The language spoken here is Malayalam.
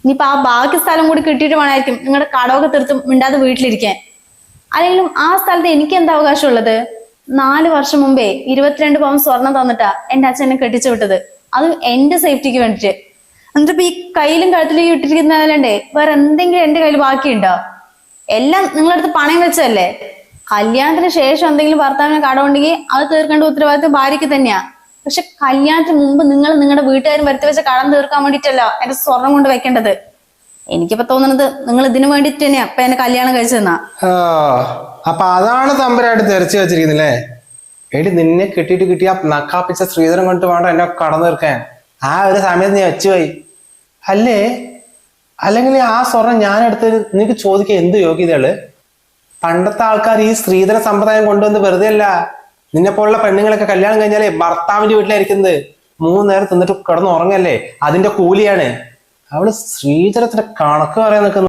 ഇനിയിപ്പൊ ആ ബാക്കി സ്ഥലം കൂടി കിട്ടിയിട്ട് വേണമായിരിക്കും നിങ്ങളുടെ കടമൊക്കെ തീർത്തും മിണ്ടാതെ വീട്ടിലിരിക്കാൻ. അല്ലെങ്കിലും ആ സ്ഥലത്ത് എനിക്ക് എന്താ അവകാശമുള്ളത്? 4 വർഷം മുമ്പേ 22 പവൻ സ്വർണം തന്നിട്ടാ എന്റെ അച്ഛൻ എന്നെ കെട്ടിച്ചു വിട്ടത്. അത് എന്റെ സേഫ്റ്റിക്ക് വേണ്ടിട്ട്. എന്നിട്ടിപ്പോ ഈ കയ്യിലും കഴുത്തിലും ഇട്ടിരിക്കുന്നതല്ലേ, വേറെ എന്തെങ്കിലും എന്റെ കയ്യിൽ ബാക്കിയുണ്ടോ? എല്ലാം നിങ്ങളടുത്ത് പണയം വെച്ചതല്ലേ. കല്യാണത്തിന് ശേഷം എന്തെങ്കിലും ഭർത്താവിനെ കടമുണ്ടെങ്കിൽ അത് തീർക്കേണ്ട ഉത്തരവാദിത്വം ഭാര്യയ്ക്ക് തന്നെയാ. പക്ഷെ കല്യാണത്തിന് മുമ്പ് നിങ്ങൾ നിങ്ങളുടെ വീട്ടുകാരും വരുത്തി വെച്ച കടം തീർക്കാൻ വേണ്ടിട്ടല്ല എന്റെ സ്വർണം കൊണ്ട് വെക്കേണ്ടത്. എനിക്കിപ്പോ തോന്നുന്നത് നിങ്ങൾ ഇതിനു വേണ്ടിട്ട് തന്നെയാ ഇപ്പൊ എന്നെ കല്യാണം കഴിച്ചതെന്നാ. അപ്പൊ അതാണ് തമ്പുരായിട്ട് തെരച്ചു വെച്ചിരിക്കുന്നില്ലേ? എടി നിന്നെ കിട്ടിയ നക്കാപ്പിച്ച ശ്രീധരൻ കൊണ്ട് വേണ്ട എന്നെ കടന്നു തീർക്കാൻ. ആ ഒരു സമയത്ത് നീ വെച്ചുപോയി അല്ലേ? അല്ലെങ്കിൽ ആ സ്വർണം ഞാൻ എടുത്ത് നിനക്ക് ചോദിക്കാൻ എന്ത് യോഗ്യതകള്? പണ്ടത്തെ ആൾക്കാർ ഈ സ്ത്രീധന സമ്പ്രദായം കൊണ്ടുവന്ന് വെറുതെ അല്ല. നിന്നെ പോലുള്ള പെണ്ണുങ്ങളൊക്കെ കല്യാണം കഴിഞ്ഞാലേ ഭർത്താവിന്റെ വീട്ടിലായിരിക്കുന്നത്. 3 നേരം തിന്നിട്ട് കിടന്ന് ഉറങ്ങല്ലേ, അതിന്റെ കൂലിയാണ്. അവള് സ്ത്രീധനത്തിന്റെ കണക്ക് പറയാൻ നിൽക്കുന്നത്.